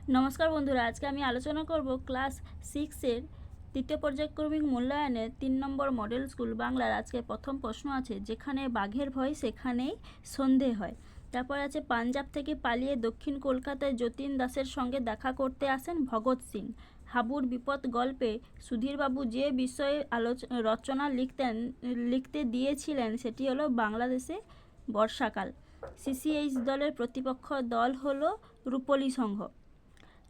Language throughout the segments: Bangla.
নমস্কার বন্ধুরা, আজকে আমি আলোচনা করব ক্লাস 6-এর তৃতীয় পর্যায়ক্রমিক মূল্যায়নের 3 নম্বর মডেল স্কুল বাংলার। আজকে প্রথম প্রশ্ন আছে, যেখানে বাঘের ভয় সেখানেই সন্ধে হয়। তারপর আছে, পাঞ্জাব থেকে পালিয়ে দক্ষিণ কলকাতায় যতীন দাসের সঙ্গে দেখা করতে আসেন ভগৎ সিং। হাবুর বিপদ গল্পে সুধীরবাবু যে বিষয়ে রচনা লিখতে দিয়েছিলেন সেটি হলো বাংলাদেশে বর্ষাকাল। সিসিএইচ দলের প্রতিপক্ষ দল হলো রূপলী সংঘ।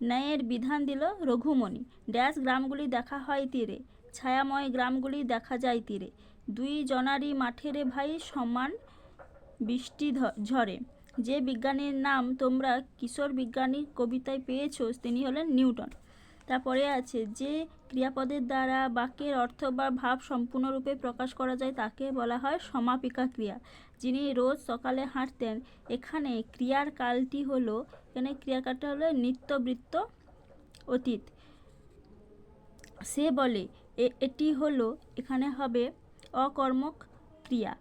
ন্যায়ের বিধান দিল রঘুমণি। ড্যাশ গ্রামগুলি দেখা হয় তীরে, ছায়াময় গ্রামগুলি দেখা যায় তীরে। দুই জনারই মাঠেরে ভাই সমান বৃষ্টি ঝরে। যে বিজ্ঞানীর নাম তোমরা কিশোর বিজ্ঞানী কবিতায় পেয়েছ তিনি হলেন নিউটন। তারপরে আছে, যে ক্রিয়াপদের দ্বারা বাক্যের অর্থ বা ভাব সম্পূর্ণরূপে প্রকাশ করা যায় তাকে বলা হয় সমাপিকা ক্রিয়া। যিনি রোজ সকালে হাঁটতেন, এখানে ক্রিয়ার কালটি হলো নিত্যবৃত্ত অতীত। সে বলে এটি হলো, এখানে হবে অকর্মক ক্রিয়া।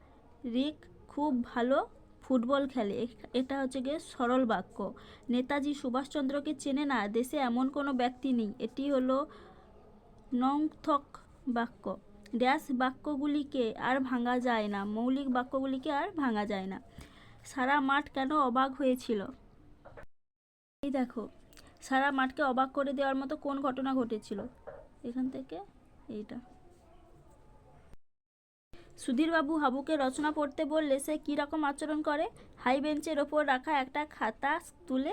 রিক খুব ভালো ফুটবল খেলে, এটা হচ্ছে গিয়ে সরল বাক্য। নেতাজি সুভাষচন্দ্রকে চেনে না, দেশে এমন কোনো ব্যক্তি নেই, এটি হলো নংথক বাক্য। ড্যাশ বাক্যগুলিকে আর ভাঙা যায় না, মৌলিক বাক্যগুলিকে আর ভাঙা যায় না। সারা মাঠ কেন অবাক হয়েছিল? এই দেখো, সারা মাঠকে অবাক করে দেওয়ার মতো কোন ঘটনা ঘটেছিল? এখান থেকে এইটা। সুধীরবাবু হাবুকে রচনা পড়তে বললে সে কী রকম আচরণ করে? হাই বেঞ্চের ওপর রাখা একটা খাতা তুলে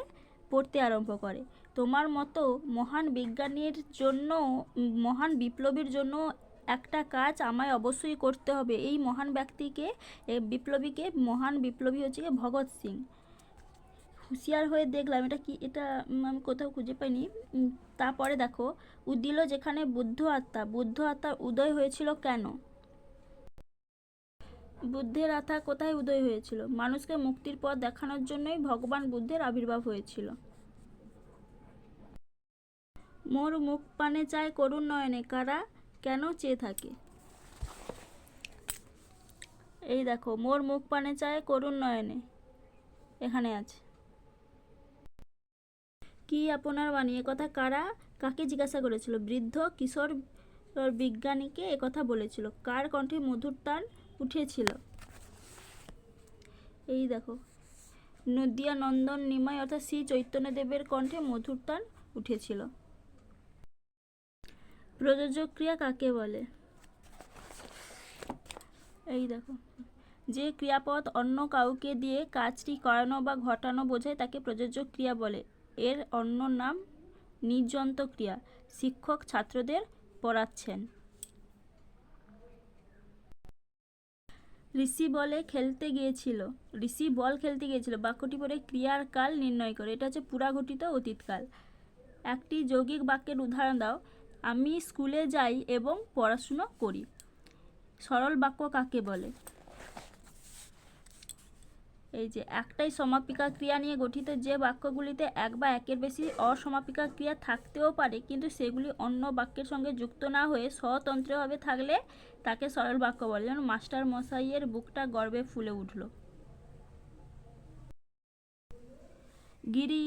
পড়তে আরম্ভ করে। তোমার মতো মহান বিজ্ঞানীর জন্য, মহান বিপ্লবীর জন্য একটা কাজ আমায় অবশ্যই করতে হবে। এই মহান ব্যক্তিকে, মহান বিপ্লবী হচ্ছে ভগৎ সিং। হুঁশিয়ার হয়ে দেখলাম, এটা কি, এটা আমি কোথাও খুঁজে পাইনি। তারপরে দেখো, উদিল যেখানে বুদ্ধ আত্মার উদয় হয়েছিল কেন? বুদ্ধের আত্মা কোথায় উদয় হয়েছিল? মানুষকে মুক্তির পথ দেখানোর জন্যই ভগবান বুদ্ধের আবির্ভাব হয়েছিল। মোর মুখ পানে চায় করুণ নয়নে, কারা কেন চেয়ে থাকে? এই দেখো, মোর মুখ পানে চায় করুণ নয়নে, এখানে আছে। কি আপনার বাণী, একথা কারা কাকে জিজ্ঞাসা করেছিল? বৃদ্ধ কিশোর বিজ্ঞানীকে একথা বলেছিল। কার কণ্ঠে মধুর টান উঠেছিল? এই দেখো, নদিয়া নন্দন নিমাই অর্থাৎ শ্রী চৈতন্যদেবের কণ্ঠে মধুর টান উঠেছিল। প্রযোজক ক্রিয়া কাকে বলে? এই দেখো, যে ক্রিয়াপদ অন্য কাউকে দিয়ে কাজটি করানো বা ঘটানো বোঝায় তাকে প্রযোজক ক্রিয়া বলে। এর অন্য নাম নির্যন্ত ক্রিয়া। শিক্ষক ছাত্রদের পড়াচ্ছেন। ঋষি বল খেলতে গিয়েছিল, বাক্যটি পরে ক্রিয়ার কাল নির্ণয় করে। এটা হচ্ছে পুরাঘটিত অতীতকাল। একটি যৌগিক বাক্যের উদাহরণ দাও। আমি স্কুলে যাই এবং পড়াশুনো করি। সরল বাক্য কাকে বলে? এই যে একটাই সমাপিকা ক্রিয়া নিয়ে গঠিত যে বাক্যগুলিতে এক বা একের বেশি অসমাপিকা ক্রিয়া থাকতেও পারে, কিন্তু সেগুলি অন্য বাক্যের সঙ্গে যুক্ত না হয়ে স্বতন্ত্রভাবে থাকলে তাকে সরল বাক্য বলে। যেমন মাস্টার মশাইয়ের বুকটা গর্বে ফুলে উঠল। গিরি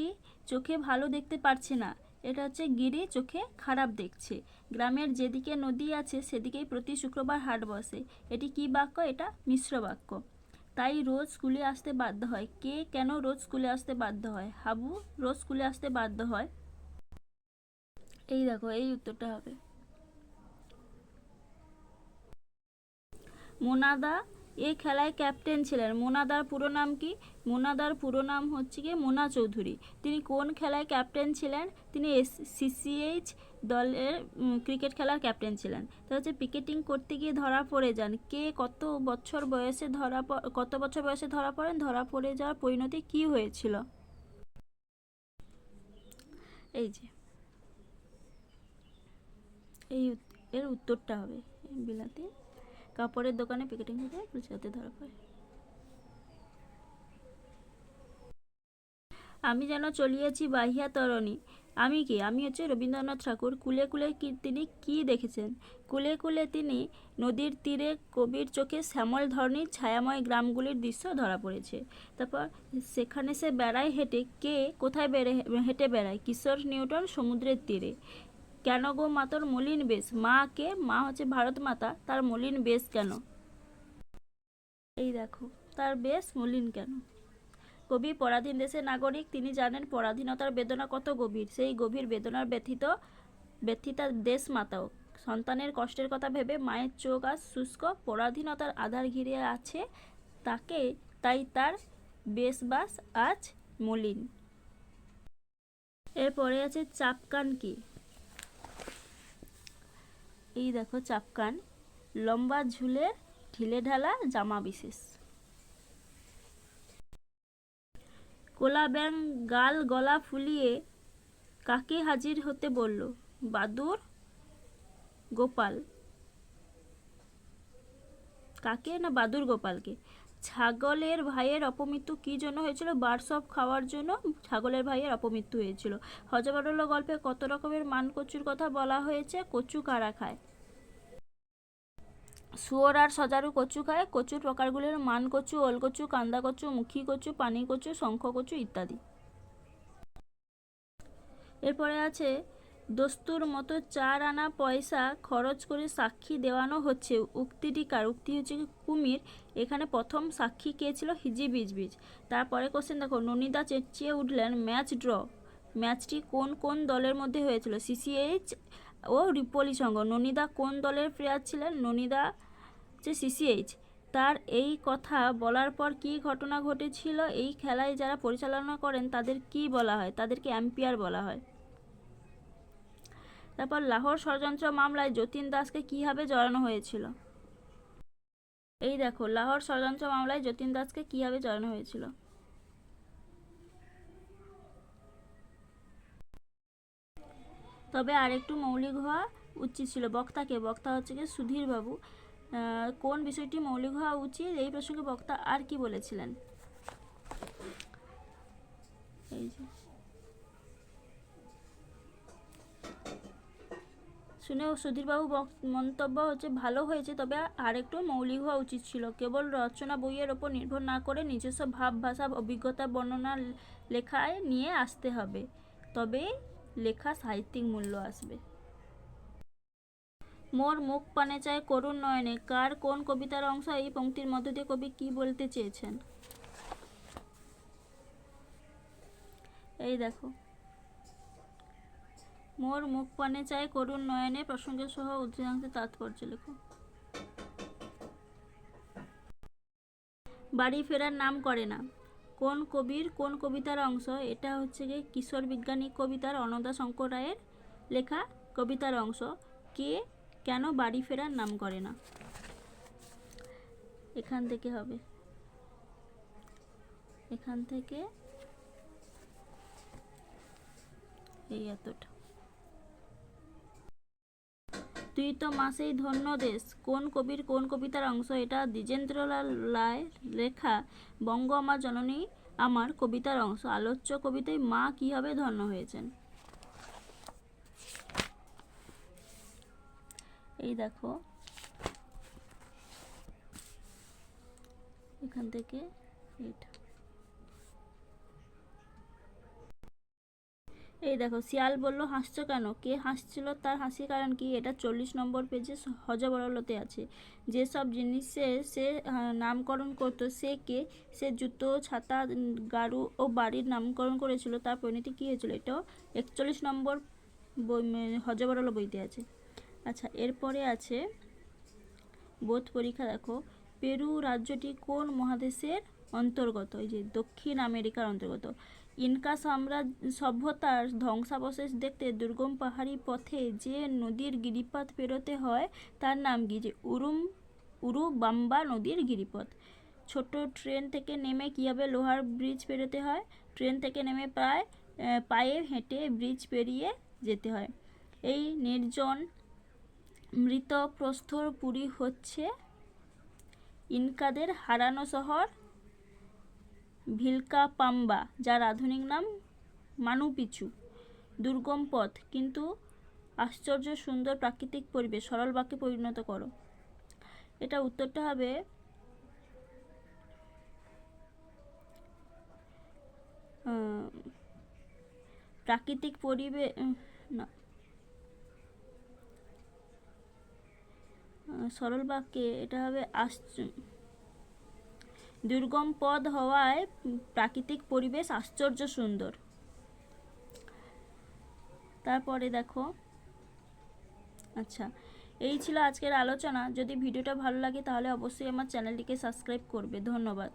চোখে ভালো দেখতে পারছে না, এটা হচ্ছে গিরি চোখে খারাপ দেখছে। গ্রামের যেদিকে নদী আছে সেদিকেই প্রতি শুক্রবার হাট বসে। এটি কি বাক্য? এটা মিশ্র বাক্য। তাই রোজ স্কুলে আসতে বাধ্য হয়। কে কেন রোজ স্কুলে আসতে বাধ্য হয়? হাবু রোজ স্কুলে আসতে বাধ্য হয়। এই দেখো, এই উত্তরটা হবে। মোনাদা এ খেলায় ক্যাপ্টেন ছিলেন। মোনাদার পুরো নাম কি? মোনাদার পুরো নাম হচ্ছে গিয়ে মোনা চৌধুরী। তিনি কোন খেলায় ক্যাপ্টেন ছিলেন? তিনি সিসিএইচ দলের ক্রিকেট খেলার ক্যাপ্টেন ছিলেন। তা হচ্ছে পিকেটিং করতে গিয়ে ধরা পড়ে যান। কে কত বছর বয়সে ধরা পড়েন? ধরা পড়ে যাওয়ার পরিণতি কি হয়েছিল? এই যে, এর উত্তরটা হবে বিলাতি কাপড়ের দোকানে পিকেটিং থেকে পুলিশের হাতে ধরা পড়ে। আমি যেন চলিয়েছি বাহিয়া তরণী। আমি কি? আমি হচ্ছে রবীন্দ্রনাথ ঠাকুর। কুলে কুলে তিনি কি দেখেছেন? কুলে কুলে তিনি নদীর তীরে কবির চোখে শ্যামল ধরনীর ছায়াময় গ্রামগুলির দৃশ্য ধরা পড়েছে। তারপর সেখানে সে বেড়ায় হেঁটে। কে কোথায় হেঁটে বেড়ায়? কিশোর নিউটন সমুদ্রের তীরে। কেন গো মা তোর মলিন বেশ? মা কে? মা হচ্ছে ভারত মাতা। তার মলিন বেশ কেন? এই দেখো, তার বেশ মলিন কেন? কবি পরাধীন দেশের নাগরিক। তিনি জানেন পরাধীনতার বেদনা কত গভীর। সেই গভীর বেদনার ব্যথিতা দেশ মাতাও। সন্তানের কষ্টের কথা ভেবে মায়ের চোখ আজ শুষ্ক। পরাধীনতার আধার ঘিরে আছে তাকে, তাই তার বেশবাস আজ মলিন। এরপরে আছে চাপকান কি? এই দেখো চাপকান, লম্বা ঝুলের ঢিলে ঢালা জামা বিশেষ। কোলা ব্যাং গাল গলা ফুলিয়ে কাকে হাজির হতে বলল? বাদুর গোপাল। কাকে? না বাদুর গোপালকে। ছাগলের ভাইয়ের অপমৃত্যু কি জন্য হয়েছিল? বারসব খাওয়ার জন্য ছাগলের ভাইয়ের অপমৃত্যু হয়েছিল। হজবরল গল্পে কত রকমের মান কচুর কথা বলা হয়েছে? কচু কারা খায়? শুয়োর আর সজারু কচু খায়। কচুর প্রকারগুলির মান কচু, ওলকচু, কান্দা কচু, মুখী কচু, পানি কচু, শঙ্খ কচু ইত্যাদি। এরপরে আছে দস্তুর মতো 4 আনা পয়সা খরচ করে সাক্ষী দেওয়ানো হচ্ছে। উক্তিটি কার? উক্তি হচ্ছে কুমির। এখানে প্রথম সাক্ষী কে ছিল? হিজিবিজবিজ। তারপরে কোশ্চেন দেখো, ননিদা চেঁচিয়ে উঠলেন ম্যাচ ড্র। ম্যাচটি কোন কোন দলের মধ্যে হয়েছিল? সিসিএইচ ও রিপোলি সংঘ। ননিদা কোন দলের প্লেয়ার ছিলেন? ননিদা যে সিসিএইচ। তার এই কথা বলার পর কি ঘটনা ঘটেছিল? এই খেলায় যারা পরিচালনা করেন তাদের কি বলা হয়? তাদেরকে অ্যাম্পিয়ার বলা হয়। তারপর লাহোর ষড়যন্ত্র মামলায় যতীন দাসকে কিভাবে জড়ানো হয়েছিল? এই দেখো, লাহোর ষড়যন্ত্র মামলায় যতীন দাসকে কিভাবে জড়ানো হয়েছিল? তবে আরেকটু মৌলিক হওয়া উচিত ছিল। বক্তাকে? বক্তা হচ্ছে কি সুধীর বাবু। কোন বিষয়টি মৌলিক হওয়া উচিত? এই প্রসঙ্গে বক্তা আর কি বলেছিলেন? এই যে শুনেও সুধীরবাবু মন্তব্য হচ্ছে ভালো হয়েছে, তবে আরেকটু মৌলিক হওয়া উচিত ছিল। কেবল রচনা বইয়ের ওপর নির্ভর না করে নিজস্ব ভাব ভাষা অভিজ্ঞতা বর্ণনা লেখায় নিয়ে আসতে হবে, তবে লেখা সাহিত্যিক মূল্য আসবে। মোর মুখ পানে চায় করুণ নয়নে কার কোন কবিতার অংশ? এই পংক্তির মধ্য দিয়ে কবি কি বলতে চেয়েছেন? এই দেখো, মোর মুখ পানে চায় করুণ নয়নে প্রসঙ্গের সহ উদ্ধৃতাংশের তাৎপর্য লেখো। বাড়ি ফেরার নাম করে না কোন কবির কোন কবিতার অংশ? এটা হচ্ছে গিয়ে কিশোর বিজ্ঞানী কবিতার অন্নদা শঙ্কর রায়ের লেখা কবিতার অংশ। কে কেন বাড়ি ফেরার নাম করে না? এখান থেকে হবে, এখান থেকে এই এতটা। তুই তো মাসেই ধন্য দেশ কোন কবির কোন কবিতার অংশ? এটা দ্বিজেন্দ্রলাল রায়ের লেখা বঙ্গ আমার জননী আমার কবিতার অংশ। আলোচ্য কবিতায় মা কিভাবে ধন্য হয়েছেন? এই দেখো, এখান থেকে এইটা। এই দেখো, শিয়াল বলল হাসছো কেন? কে হাসছিল? তার হাসির কারণ কি? এটা 40 নম্বর পেজে হজবরলতে আছে। যেসব জিনিসে সে নামকরণ করতো সে কে? সে জুতো, ছাতা, গাড়ু ও বাড়ির নামকরণ করেছিল, তার পরিণতি কী হয়েছিল? এটাও 41 নম্বর বই হজবরল বইতে আছে। আচ্ছা, এরপরে আছে বোধ পরীক্ষা। দেখো, পেরু রাজ্যটি কোন মহাদেশের অন্তর্গত? এই যে দক্ষিণ আমেরিকার অন্তর্গত। ইনকা সভ্যতার ধ্বংসাবশেষ দেখতে দুর্গম পাহাড়ি পথে যে নদীর গিরিপথ পেরোতে হয় তার নাম কি? যে উরুবাম্বা নদীর গিরিপথ। ছোট ট্রেন থেকে নেমে কীভাবে লোহার ব্রিজ পেরোতে হয়? ট্রেন থেকে নেমে পায়ে হেঁটে ব্রিজ পেরিয়ে যেতে হয়। এই নির্জন মৃত প্রস্তর পুরী হচ্ছে ইনকাদের হারানো শহর। ভিলকাপাম্বা, যার আধুনিক নাম মানুপিছু। দুর্গম পথ কিন্তু আশ্চর্য সুন্দর প্রাকৃতিক পরিবেশ, সরল বাক্যে পরিণত করো। এটা উত্তরটা হবে প্রাকৃতিক পরিবেশ না, সরল বাক্যে এটা হবে দুর্গম পথ হওয়ায় প্রাকৃতিক পরিবেশ আশ্চর্য সুন্দর। তারপরে দেখো, আচ্ছা, এই ছিল আজকের আলোচনা। যদি ভিডিওটা ভালো লাগে তাহলে অবশ্যই আমার চ্যানেলটিকে সাবস্ক্রাইব করবে। ধন্যবাদ।